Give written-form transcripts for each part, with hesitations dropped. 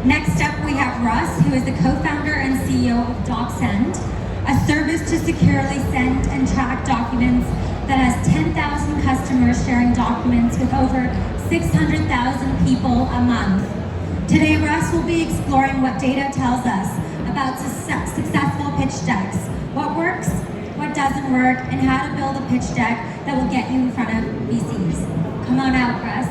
Next up, we have Russ, who is the co-founder and CEO of DocSend, a service to securely send and track documents that has 10,000 customers sharing documents with over 600,000 people a month. Today, Russ will be exploring what data tells us about successful pitch decks, what works, what doesn't work, and how to build a pitch deck that will get you in front of VCs. Come on out, Russ.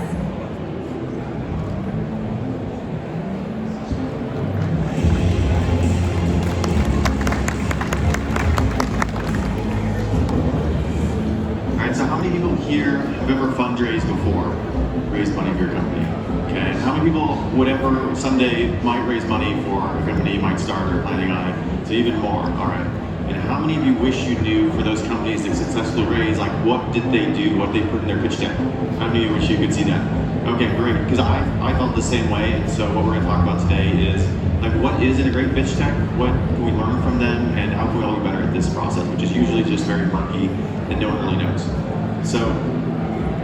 So how many people here have ever fundraised before, raised money for your company? Okay, and how many people would ever someday might raise money for a company you might start or planning on it? So even more, all right. And how many of you wish you knew for those companies that successfully raised, like what did they do, what they put in their pitch deck? How many of you wish you could see that? Okay, great, because I felt the same way, and so what we're gonna talk about today is like what is in a great pitch deck, what can we learn from them, and how can we all be better at this process, which is usually just very murky and no one really knows. So,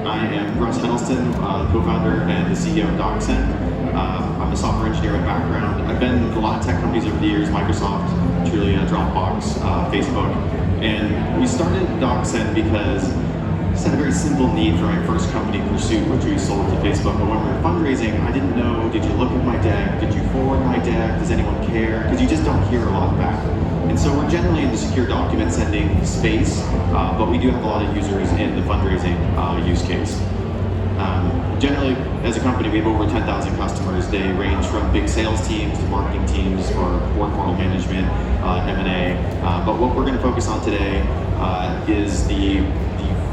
I am Russ Heddleston, co-founder and the CEO of DocSend. I'm a software engineer by background. I've been in a lot of tech companies over the years, Microsoft, Trulia, Dropbox, Facebook. And we started DocSend because I just had a very simple need for my first company, Pursuit, which we sold to Facebook. But when we were fundraising, I didn't know, did you look at my deck? Did you forward my deck? Does anyone care? Because you just don't hear a lot back. And so we're generally in the secure document sending space, but we do have a lot of users in the fundraising use case. Generally, as a company, we have over 10,000 customers. They range from big sales teams to marketing teams for work portal management, M&A. But what we're going to focus on today is the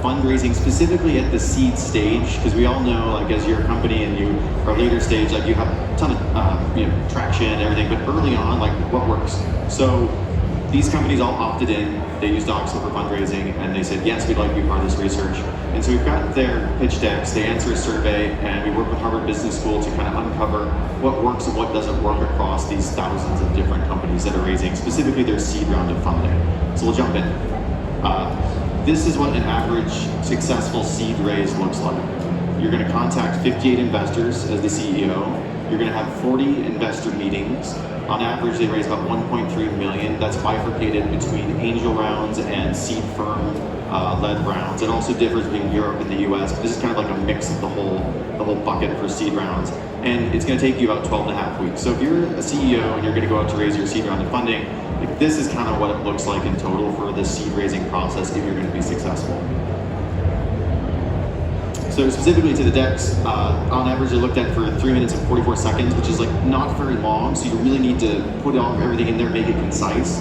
fundraising, specifically at the seed stage, because we all know, like as you're a company and you are later stage, like you have a ton of traction and everything, but early on, like what works? So these companies all opted in, they used DocSend for fundraising, and they said, yes, we'd like to be part of this research. And so we've got their pitch decks, they answer a survey, and we work with Harvard Business School to kind of uncover what works and what doesn't work across these thousands of different companies that are raising, specifically their seed round of funding. So we'll jump in. This is what an average successful seed raise looks like. You're gonna contact 58 investors as the CEO. You're gonna have 40 investor meetings. On average, they raise about 1.3 million. That's bifurcated between angel rounds and seed firm led rounds. It also differs between Europe and the US, but this is kind of like a mix of the whole bucket for seed rounds. And it's gonna take you about 12 and a half weeks. So if you're a CEO and you're gonna go out to raise your seed round of funding, like this is kind of what it looks like in total for the seed raising process if you're gonna be successful. So specifically to the decks, on average they looked at for 3 minutes and 44 seconds, which is like not very long, so you really need to put everything in there, make it concise.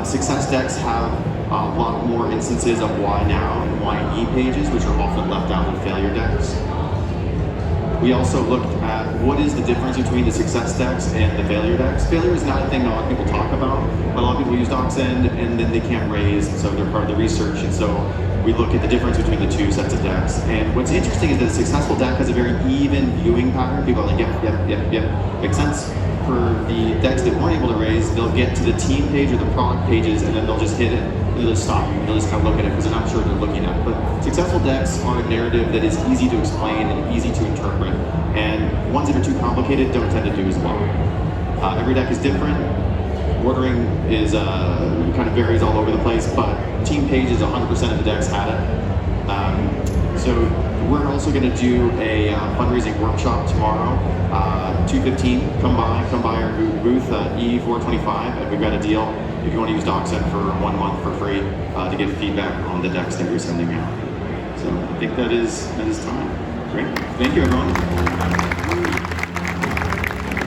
Success decks have a lot more instances of why now and why me pages, which are often left out in failure decks. We also looked at what is the difference between the success decks and the failure decks. Failure is not a thing a lot of people talk about, but a lot of people use DocSend and then they can't raise, so they're part of the research, and so we look at the difference between the two sets of decks. And what's interesting is that a successful deck has a very even viewing pattern. People are like, yep, makes sense. For the decks that weren't able to raise, they'll get to the team page or the product pages, and then they'll just hit it, and they'll just stop. They'll just kind of look at it because they're not sure what they're looking at. But successful decks are a narrative that is easy to explain and easy to interpret, and ones that are too complicated don't tend to do as well. Every deck is different. Ordering is kind of varies all over the place, but team pages, 100% of the decks had it. So we're also going to do a fundraising workshop tomorrow, 2:15. Come by our booth, E425, and we've got a deal if you want to use DocSend for 1 month for free to get feedback on the decks that we're sending out. So I think that is time. Great. Thank you, everyone.